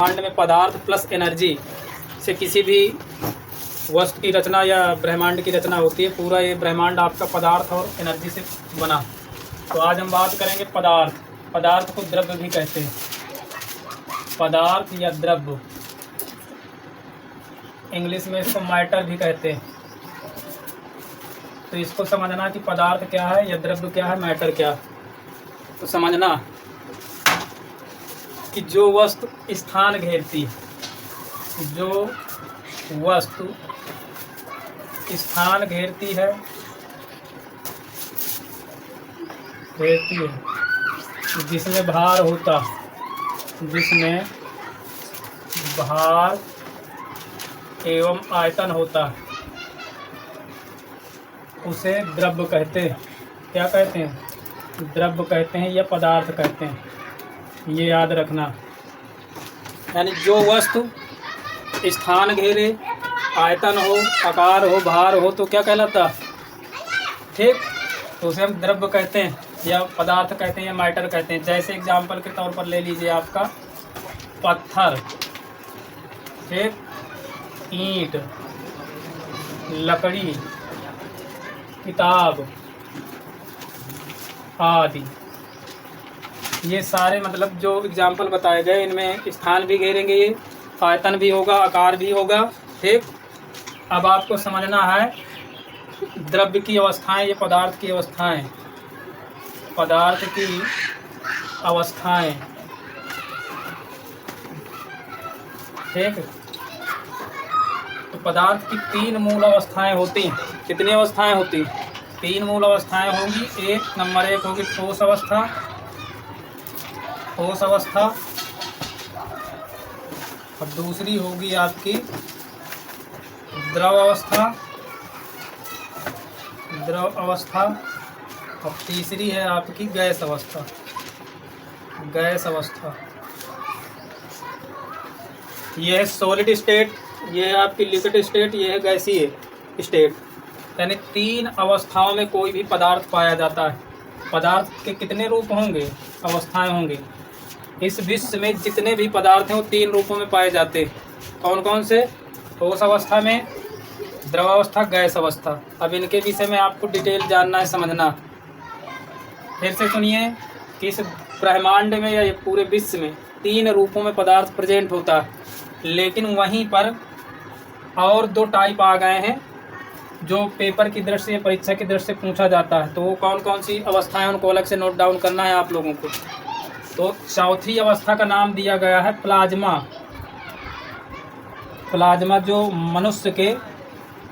ब्रह्मांड में पदार्थ प्लस एनर्जी से किसी भी वस्तु की रचना या ब्रह्मांड की रचना होती है। पूरा ये ब्रह्मांड आपका पदार्थ और एनर्जी से बना। तो आज हम बात करेंगे पदार्थ। पदार्थ को द्रव्य भी कहते हैं, पदार्थ या द्रव्य, इंग्लिश में इसको मैटर भी कहते हैं। तो इसको समझना कि पदार्थ क्या है या द्रव्य क्या है, मैटर क्या है। तो समझना कि जो वस्तु स्थान घेरती है, जो वस्तु स्थान घेरती है जिसमें भार होता, जिसमें भार एवं आयतन होता, उसे द्रव्य कहते हैं। क्या कहते हैं? द्रव्य कहते हैं या पदार्थ कहते हैं। ये याद रखना। यानी जो वस्तु स्थान घेरे, आयतन हो, आकार हो, भार हो, तो क्या कहलाता? ठीक, तो उसे हम द्रव्य कहते हैं या पदार्थ कहते हैं या मैटर कहते हैं। जैसे एग्जाम्पल के तौर पर ले लीजिए आपका पत्थर, ठीक, ईंट, लकड़ी, किताब आदि। ये सारे मतलब जो एग्जाम्पल बताए गए, इनमें स्थान भी घेरेंगे, ये आयतन भी होगा, आकार भी होगा। ठीक, अब आपको समझना है द्रव्य की अवस्थाएं, ये पदार्थ की अवस्थाएं, पदार्थ की अवस्थाएं। ठीक, तो पदार्थ की तीन मूल अवस्थाएं होती हैं। कितनी अवस्थाएं होती? तीन मूल अवस्थाएं होंगी। एक नंबर एक होगी ठोस अवस्था, ठोस अवस्था, और दूसरी होगी आपकी द्रव अवस्था, द्रव अवस्था, और तीसरी है आपकी गैस अवस्था, गैस अवस्था। ये है सॉलिड स्टेट, ये है आपकी लिक्विड स्टेट, ये है गैसीय स्टेट। यानी तीन अवस्थाओं में कोई भी पदार्थ पाया जाता है। पदार्थ के कितने रूप होंगे? अवस्थाएं होंगी। इस विश्व में जितने भी पदार्थ हैं वो तीन रूपों में पाए जाते हैं। कौन कौन से? ठोस अवस्था में, द्रव अवस्था, गैस अवस्था। अब इनके विषय में आपको डिटेल जानना है, समझना। फिर से सुनिए कि इस ब्रह्मांड में या पूरे विश्व में तीन रूपों में पदार्थ प्रेजेंट होता है, लेकिन वहीं पर और दो टाइप आ गए हैं जो पेपर की दृष्टि से, परीक्षा की दृष्टि से पूछा जाता है। तो वो कौन कौन सी अवस्थाएं, उनको अलग से नोट डाउन करना है आप लोगों को। तो चौथी अवस्था का नाम दिया गया है प्लाज्मा। प्लाज्मा जो मनुष्य के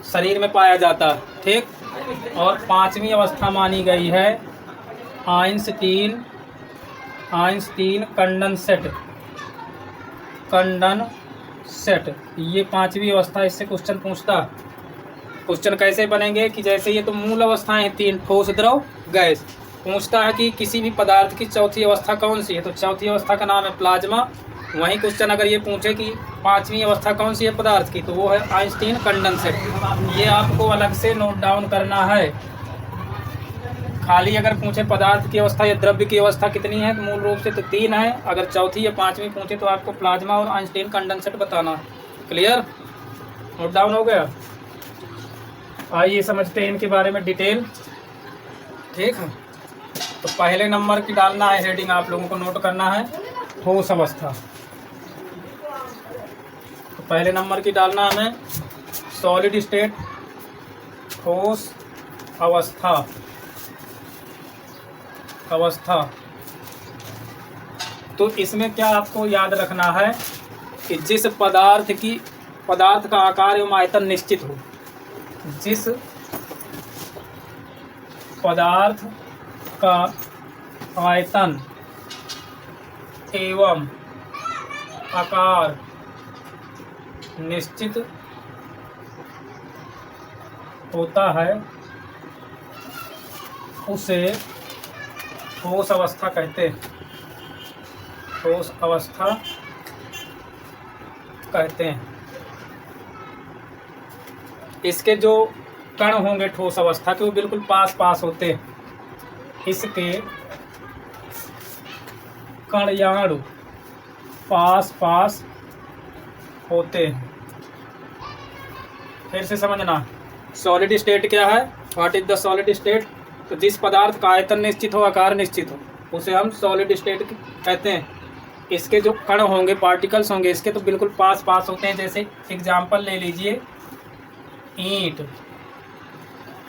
शरीर में पाया जाता है। ठीक, और पांचवी अवस्था मानी गई है आइंस्टीन कंडेंसेट, कंडेंसेट। ये पांचवी अवस्था, इससे क्वेश्चन पूछता। क्वेश्चन कैसे बनेंगे कि जैसे ये तो मूल अवस्थाएं हैं तीन, ठोस, द्रव, गैस। पूछता है कि किसी भी पदार्थ की चौथी अवस्था कौन सी है, तो चौथी अवस्था का नाम है प्लाज्मा। वहीं क्वेश्चन अगर ये पूछे कि पांचवी अवस्था कौन सी है पदार्थ की, तो वो है आइंस्टीन कंडेंसेट। ये आपको अलग से नोट डाउन करना है। खाली अगर पूछे पदार्थ की अवस्था या द्रव्य की अवस्था कितनी है, तो मूल रूप से तो तीन है। अगर चौथी या पांचवी पूछे तो आपको प्लाज्मा और आइंस्टीन कंडेंसेट बताना। क्लियर? नोट डाउन हो गया? आइए समझते हैं इनके बारे में डिटेल। ठीक है, तो पहले नंबर की डालना है हेडिंग, आप लोगों को नोट करना है ठोस अवस्था। तो पहले नंबर की डालना हमें सॉलिड स्टेट, ठोस अवस्था, अवस्था। तो इसमें क्या आपको याद रखना है कि जिस पदार्थ का आकार एवं आयतन निश्चित हो, जिस पदार्थ का आयतन एवं आकार निश्चित होता है, उसे ठोस अवस्था कहते हैं। ठोस अवस्था कहते हैं। इसके जो कण होंगे ठोस अवस्था के, वो बिल्कुल पास पास होते हैं। इसके कण याणु पास पास होते हैं। फिर से समझना, सॉलिड स्टेट क्या है, what is the solid state. तो जिस पदार्थ का आयतन निश्चित हो, आकार निश्चित हो, उसे हम सॉलिड स्टेट कहते हैं। इसके जो कण होंगे, पार्टिकल्स होंगे, इसके तो बिल्कुल पास पास होते हैं। जैसे एग्जाम्पल ले लीजिए, ईंट,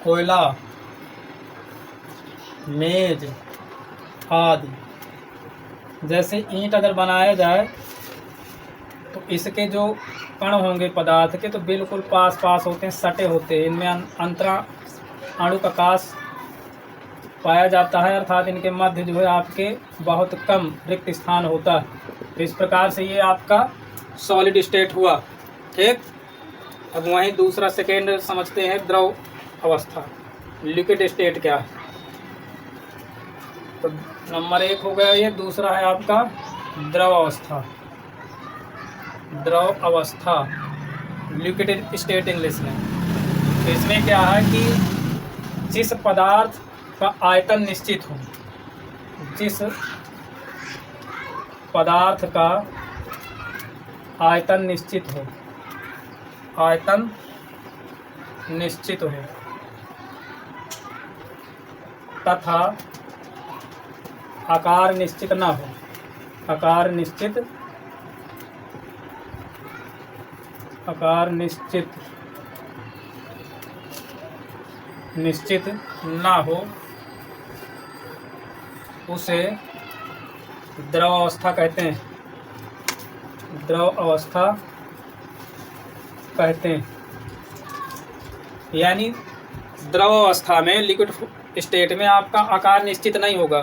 कोयला, मेज आदि। जैसे ईंट अगर बनाया जाए तो इसके जो कण होंगे पदार्थ के तो बिल्कुल पास पास होते हैं, सटे होते हैं। इनमें अंतरा अणुप्रकाश पाया जाता है, अर्थात इनके मध्य जो है आपके बहुत कम रिक्त स्थान होता है। तो इस प्रकार से ये आपका सॉलिड स्टेट हुआ। ठीक, अब वहीं दूसरा सेकेंड समझते हैं, द्रव अवस्था, लिक्विड स्टेट क्या है। तो नंबर 1 हो गया ये। दूसरा है आपका द्रव अवस्था। द्रव अवस्था, लिक्विड स्टेट इंग्लिश में। तो इसमें क्या है कि जिस पदार्थ का आयतन निश्चित हो, जिस पदार्थ का आयतन निश्चित हो, आयतन निश्चित हो तथा आकार निश्चित न हो, आकार निश्चित ना हो, उसे द्रव अवस्था कहते हैं। द्रव अवस्था कहते हैं। यानी द्रव अवस्था में, लिक्विड स्टेट में आपका आकार निश्चित नहीं होगा,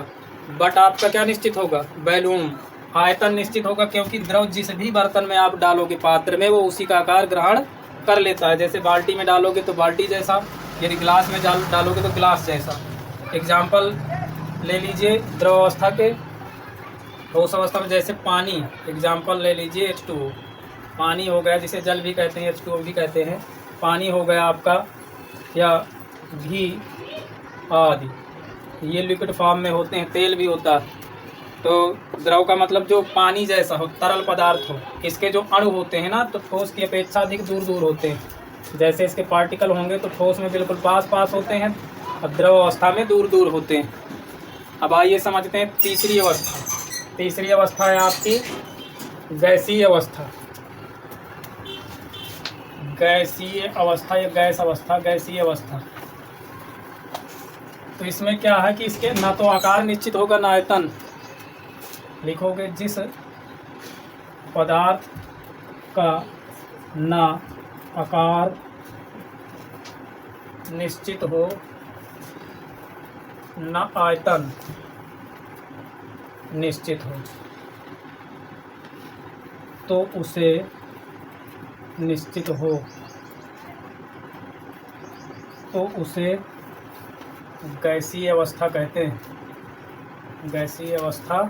बट आपका क्या निश्चित होगा, वॉल्यूम, आयतन निश्चित होगा। क्योंकि द्रव जिस भी बर्तन में आप डालोगे पात्र में, वो उसी का आकार ग्रहण कर लेता है। जैसे बाल्टी में डालोगे तो बाल्टी जैसा, यदि गिलास में डालोगे तो गिलास जैसा। एग्जाम्पल ले लीजिए द्रव अवस्था के। ठोस अवस्था में जैसे पानी, एग्जाम्पल ले लीजिए H2O, पानी हो गया, जिसे जल भी कहते हैं, H2O भी कहते हैं। पानी हो गया आपका, या घी आदि, ये लिक्विड फॉर्म में होते हैं। तेल भी होता है। तो द्रव का मतलब जो पानी जैसा हो, तरल पदार्थ हो। इसके जो अणु होते हैं ना, तो ठोस की अपेक्षा अधिक दूर दूर होते हैं। जैसे इसके पार्टिकल होंगे तो ठोस में बिल्कुल पास पास होते हैं, और द्रव अवस्था में दूर दूर होते हैं। अब आइए समझते हैं तीसरी अवस्था। तीसरी अवस्था है आपकी गैसीय अवस्था। गैसीय अवस्था या गैस अवस्था, गैसीय अवस्था। तो इसमें क्या है कि इसके ना तो आकार निश्चित होगा ना आयतन। लिखोगे, जिस पदार्थ का ना आकार निश्चित हो ना आयतन निश्चित हो, तो उसे निश्चित हो, तो उसे गैसीय अवस्था कहते हैं। गैसीय अवस्था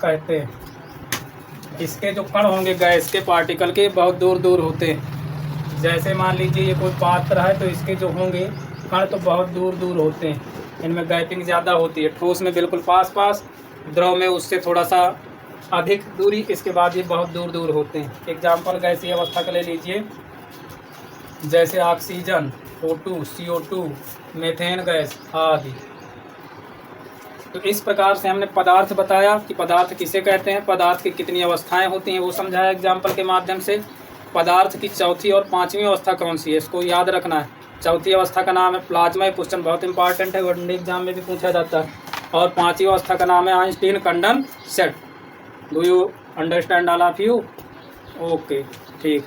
कहते हैं। इसके जो कण होंगे गैस के, पार्टिकल के, बहुत दूर दूर होते हैं। जैसे मान लीजिए ये कोई पात्र है, तो इसके जो होंगे कण तो बहुत दूर दूर होते हैं। इनमें गैपिंग ज़्यादा होती है। ठोस में बिल्कुल पास पास, द्रव में उससे थोड़ा सा अधिक दूरी, इसके बाद ये बहुत दूर दूर होते हैं। एग्जाम्पल गैसीय अवस्था का ले लीजिए, जैसे oxygen, O2, CO2, methane gas आदि। तो इस प्रकार से हमने पदार्थ बताया कि पदार्थ किसे कहते हैं, पदार्थ की कितनी अवस्थाएं होती हैं वो समझाया एग्जाम्पल के माध्यम से। पदार्थ की चौथी और पांचवी अवस्था कौन सी है, इसको याद रखना है। चौथी अवस्था का नाम है प्लाज्मा। ये क्वेश्चन बहुत इंपॉर्टेंट है, वनडे एग्जाम में भी पूछा जाता है। और पांचवी अवस्था का नाम है Einstein condensate. Do you understand all of you? Okay, ठीक।